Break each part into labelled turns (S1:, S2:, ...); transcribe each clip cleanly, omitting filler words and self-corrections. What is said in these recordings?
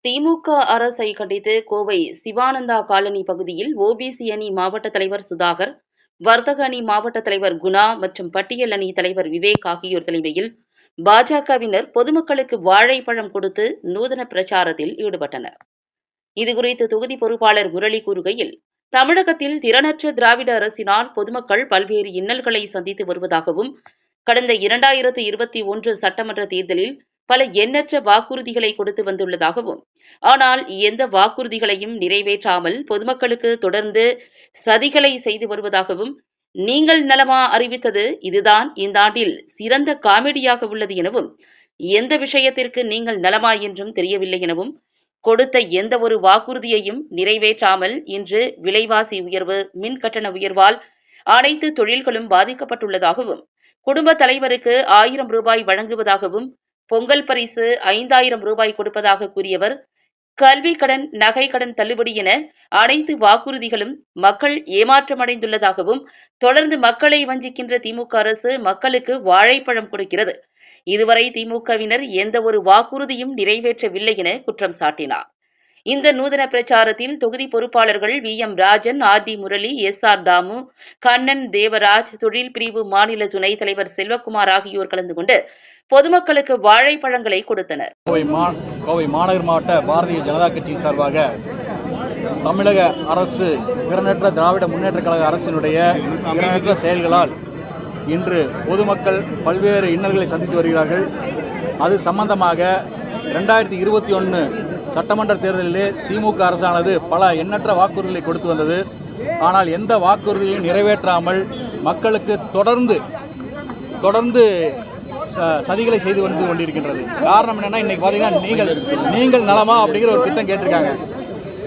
S1: திமுக அரசை கண்டித்து கோவை சிவானந்தா காலனி பகுதியில் ஓபிசி அணி மாவட்ட தலைவர் சுதாகர், வர்த்தக அணி மாவட்ட தலைவர் குணா மற்றும் பட்டியல் அணி தலைவர் விவேக் ஆகியோர் தலைமையில் பாஜகவினர் பொதுமக்களுக்கு வாழைப்பழம் கொடுத்து நூதன பிரச்சாரத்தில் ஈடுபட்டனர். இதுகுறித்து தொகுதி பொறுப்பாளர் முரளி கூறுகையில், தமிழகத்தில் திறனற்ற திராவிட அரசினால் பொதுமக்கள் பல்வேறு இன்னல்களை சந்தித்து வருவதாகவும், கடந்த 2021 சட்டமன்ற தேர்தலில் பல எண்ணற்ற வாக்குறுதிகளை கொடுத்து வந்துள்ளதாகவும், ஆனால் எந்த வாக்குறுதிகளையும் நிறைவேற்றாமல் பொதுமக்களுக்கு தொடர்ந்து சதிகளை செய்து வருவதாகவும், நீங்கள் நலமா அறிவித்தது இதுதான் இந்த ஆண்டில் சிறந்த காமெடியாக உள்ளது எனவும், எந்த விஷயத்திற்கு நீங்கள் நலமா என்றும் தெரியவில்லை எனவும், கொடுத்த எந்த ஒரு வாக்குறுதியையும் நிறைவேற்றாமல் இன்று விலைவாசி உயர்வு, மின் கட்டண உயர்வால் அனைத்து தொழில்களும் பாதிக்கப்பட்டுள்ளதாகவும், குடும்ப தலைவருக்கு 1000 ரூபாய் வழங்குவதாகவும், பொங்கல் பரிசு 5000 ரூபாய் கொடுப்பதாக கூறியவர், கல்வி கடன், நகை கடன் தள்ளுபடி என அனைத்து வாக்குறுதிகளும் மக்கள் ஏமாற்றமடைந்துள்ளதாகவும், தொடர்ந்து மக்களை வஞ்சிக்கின்ற திமுக அரசு மக்களுக்கு வாழைப்பழம் கொடுக்கிறது. இதுவரை திமுகவினர் எந்த ஒரு வாக்குறுதியும் நிறைவேற்றவில்லை என குற்றம் சாட்டினார். இந்த நூதன பிரச்சாரத்தில் தொகுதி பொறுப்பாளர்கள் VM Rajan, RD Murali, SR Damu, Kannan Devaraj, தொழில் பிரிவு மாநில துணைத் தலைவர் செல்வகுமார் ஆகியோர் கலந்து கொண்டு பொதுமக்களுக்கு வாழைப்பழங்களை கொடுத்தனர்.
S2: கோவை மாநகர் மாவட்ட பாரதிய ஜனதா கட்சி சார்பாக தமிழக அரசு திறனற்ற திராவிட முன்னேற்ற கழக அரசினுடைய திறனற்ற செயல்களால் இன்று பொதுமக்கள் பல்வேறு இன்னல்களை சந்தித்து வருகிறார்கள். அது சம்பந்தமாக 2021 சட்டமன்ற தேர்தலிலே திமுக அரசானது பல எண்ணற்ற வாக்குறுதிகளை கொடுத்து வந்தது. ஆனால் எந்த வாக்குறுதியையும் நிறைவேற்றாமல் மக்களுக்கு தொடர்ந்து சதிகளை செய்து வந்து கொண்டிருக்கின்றது. காரணம் என்னன்னா, இன்னைக்கு பார்த்தீங்கன்னா நீங்கள் நலமா அப்படிங்கிற ஒரு திட்டம் கேட்டிருக்காங்க.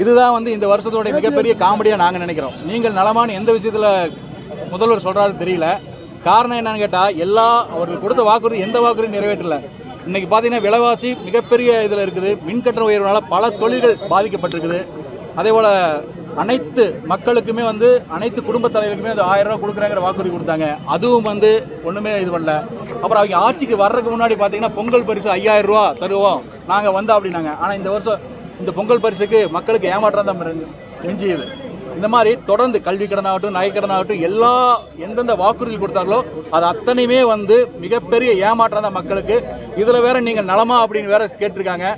S2: இதுதான் இந்த வருஷத்தோட மிகப்பெரிய காமெடியாக நாங்கள் நினைக்கிறோம். நீங்கள் நலமான்னு எந்த விஷயத்தில் முதல்வர் சொல்றாரு தெரியல. காரணம் என்னன்னு கேட்டால், அவர்கள் கொடுத்த வாக்குறுதி எந்த வாக்குறுதியும் நிறைவேற்றல. இன்னைக்கு பார்த்தீங்கன்னா விலைவாசி மிகப்பெரிய இதில் இருக்குது. மின்கட்டண உயர்வுனால பல தொழில்கள் பாதிக்கப்பட்டிருக்குது. அதே போல் அனைத்து மக்களுக்குமே அனைத்து குடும்ப தலைவருக்குமே 1000 ரூபா கொடுக்குறாங்கிற வாக்குறுதி கொடுத்தாங்க. அதுவும் ஒன்றுமே இது பண்ணல. அப்புறம் அவங்க ஆட்சிக்கு வர்றதுக்கு முன்னாடி பார்த்தீங்கன்னா பொங்கல் பரிசு 5000 ரூபா தருவோம் நாங்கள் அப்படின்னாங்க. ஆனால் இந்த வருஷம் இந்த பொங்கல் பரிசுக்கு மக்களுக்கு ஏமாற்றம் தான் எஞ்சியது. இந்த மாதிரி தொடர்ந்து கல்வி கடனாகட்டும், நகை கடனாகட்டும், எந்தெந்த வாக்குறுதி கொடுத்தார்களோ அது அத்தனையுமே மிகப்பெரிய ஏமாற்றம் தான் மக்களுக்கு. இதில் வேற நீங்கள் நலமா அப்படின்னு வேற கேட்டிருக்காங்க.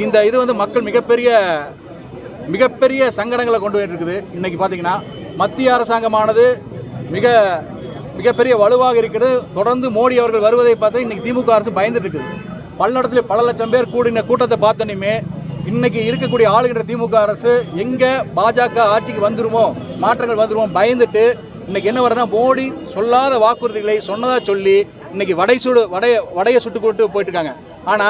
S2: இந்த இது மக்கள் மிகப்பெரிய சங்கடங்களை கொண்டு போயிட்டு. இன்னைக்கு பார்த்தீங்கன்னா மத்திய அரசாங்கமானது மிகப்பெரிய வலுவாக இருக்கிறது. தொடர்ந்து மோடி அவர்கள் வருவதை பார்த்து இன்னைக்கு திமுக அரசு பயந்துட்டு இருக்குது. பல்லடத்தில் பல லட்சம் பேர் கூடின கூட்டத்தை பார்த்தோன்னே இன்னைக்கு இருக்கக்கூடிய ஆளுகின்ற திமுக அரசு எங்க பாஜக ஆட்சிக்கு வந்துருமோ, மாற்றங்கள் வந்துருமோ பயந்துட்டு இன்னைக்கு என்ன வரனா, மோடி சொல்லாத வாக்குறுதிகளை சொன்னதா சொல்லி இன்னைக்கு வடைய சுட்டு கொண்டு போயிட்டு இருக்காங்க. ஆனா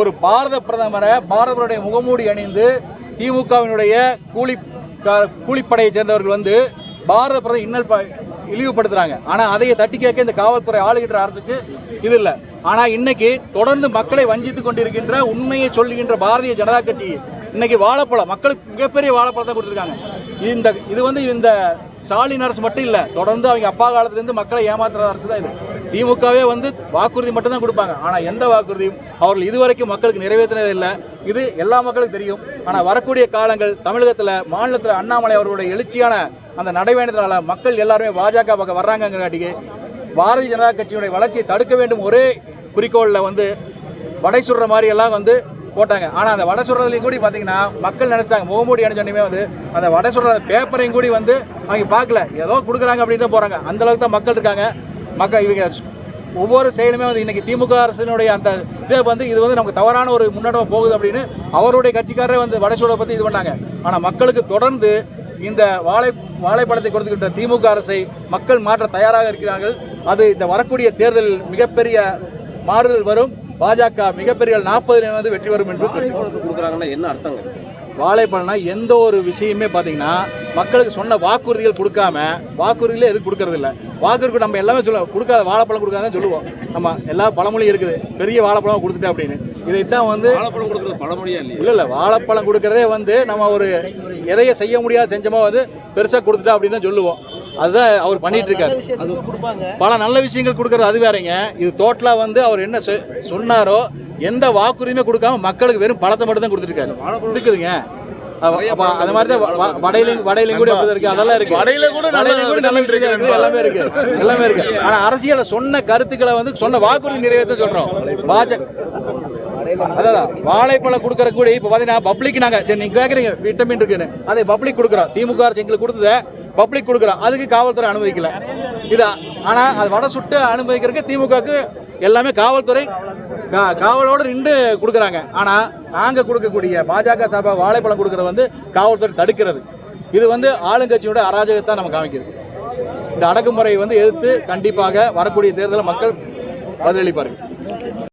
S2: ஒரு பாரத பிரதமருடைய முகமூடி அணிந்து திமுகவினுடைய கூலிப்படையை சேர்ந்தவர்கள் பாரத பிரதமர் இன்னல் இழிவுபடுத்துறாங்க. ஆனா அதையே தட்டி கேட்க இந்த காவல்துறை ஆளுகின்ற அரசுக்கு இது இல்லை. ஆனா இன்னைக்கு தொடர்ந்து மக்களை வஞ்சித்துக் கொண்டிருக்கின்ற, உண்மையை சொல்லுகின்ற பாரதிய ஜனதா கட்சி இன்னைக்கு வாழைப்பழம், மக்களுக்கு மிகப்பெரிய வாழைப்பழத்தை கொடுத்திருக்காங்க. இது இந்த ஸ்டாலின் அரசு மட்டும் இல்ல, தொடர்ந்து அவங்க அப்பா காலத்துல இருந்து மக்களை ஏமாத்துற அரசு தான் இது. திமுகவே வாக்குறுதி மட்டும் தான் கொடுப்பாங்க. ஆனா எந்த வாக்குறுதியும் அவர்கள் இதுவரைக்கும் மக்களுக்கு நிறைவேற்றினது இல்லை. இது எல்லா மக்களுக்கும் தெரியும். ஆனா வரக்கூடிய காலங்கள் தமிழகத்துல, மாநிலத்தில் அண்ணாமலை அவர்களுடைய எழுச்சியான அந்த நடைபயணத்தினால மக்கள் எல்லாருமே பாஜக பக்கம் வர்றாங்கிறக்காட்டிக்கு பாரதிய ஜனதா கட்சியுடைய வளர்ச்சியை தடுக்க வேண்டும் ஒரே குறிக்கோளில் வடை சுடுற மாதிரி எல்லாம் போட்டாங்க. ஆனால் அந்த வடை சுடுறதுலையும் கூட பார்த்தீங்கன்னா மக்கள் நினைச்சாங்க முகமூடி அணிச்சோன்னே அந்த வடை சுடுற பேப்பரையும் கூட அவங்க பார்க்கல, ஏதோ கொடுக்குறாங்க அப்படின்னு தான் போகிறாங்க. அந்த அளவுக்கு தான் மக்கள் இருக்காங்க. இவங்க ஒவ்வொரு செயலுமே இன்னைக்கு திமுக அரசினுடைய அந்த இதை இது நமக்கு தவறான ஒரு முன்னேற்றம் போகுது அப்படின்னு அவருடைய கட்சிக்காரரே வடை சுட பற்றி இது பண்ணாங்க. ஆனால் மக்களுக்கு தொடர்ந்து இந்த வாழைப்பழத்தை கொடுத்துக்கிட்ட திமுக அரசை மக்கள் மாற்ற தயாராக இருக்கிறார்கள். அது இந்த வரக்கூடிய தேர்தலில் மிகப்பெரிய மாறுதல் வரும். பாஜக மிகப்பெரிய 40 வெற்றி வரும் என்று கொடுக்குறாங்கன்னா என்ன அர்த்தங்க? வாழைப்பழம்னா எந்த ஒரு விஷயமே பார்த்தீங்கன்னா மக்களுக்கு சொன்ன வாக்குறுதிகள் கொடுக்காம, வாக்குறுதியில எதுவும் கொடுக்கறது இல்லை. வாக்குறுதி நம்ம எல்லாமே சொல்லுவோம், கொடுக்காத வாழைப்பழம் கொடுக்காதான் சொல்லுவோம். நம்ம எல்லா பழமொழி இருக்குது, பெரிய வாழைப்பழம் கொடுத்துட்டேன் அப்படின்னு. இதைத்தான்
S3: வாழைப்பழம் கொடுக்கறது பழமொழியா
S2: இல்ல வாழைப்பழம் கொடுக்கறதே நம்ம ஒரு எதைய செய்ய முடியாத செஞ்சோமோ பெருசா கொடுத்துட்டா அப்படின்னு தான் சொல்லுவோம். அதுதான் அவர் பண்ணிட்டு இருக்காரு. பல நல்ல விஷயங்கள் கொடுக்கறது அது வேறங்க. இது டோட்டலா அவர் என்ன சொன்னாரோ எந்த வாக்குறுதியுமே கொடுக்காம மக்களுக்கு வெறும் பழத்தை மட்டும் தான் கொடுத்துருக்காரு இருக்குதுங்க. அந்த மாதிரி தான் வடையிலையும் கூட இருக்கு, அதெல்லாம் இருக்கு. வடையில கூட நல்ல விஷயம் இருக்கு, எல்லாமே இருக்கு. ஆனா அரசியல சொன்ன கருத்துக்களை வந்து சொன்ன வாக்குறுதி நிறைவேற்ற சொல்றோம். பாஜக அதான் வாழைப்பழம் கொடுக்கற கூட இப்ப பாத்தீங்கன்னா பப்ளிக் நாங்க சரி நீங்க கேக்குறீங்க விட்டமின் இருக்குன்னு அதை பப்ளிக் கொடுக்குறோம். திமுக அரசு எங்களுக்கு கொடுத்தத பப்ளிக் கொடுக்குறோம், அதுக்கு காவல்துறை அனுமதிக்கல. இது ஆனா அது வடை சுட்டு அனுமதிக்கிறதுக்கு திமுகவுக்கு எல்லாமே காவல்துறை காவலோடு நின்று கொடுக்குறாங்க. ஆனா நாங்க கொடுக்கக்கூடிய பாஜக சார்பா வாழைப்பழம் கொடுக்கறது வந்து காவல்துறை தடுக்கிறது. இது வந்து ஆளுங்கட்சியோட அராஜகத்தை நம்ம காமிக்கிறது. இந்த அடக்குமுறை வந்து எதிர்த்து கண்டிப்பாக வரக்கூடிய தேர்தலில் மக்கள் பதிலளிப்பார்கள்.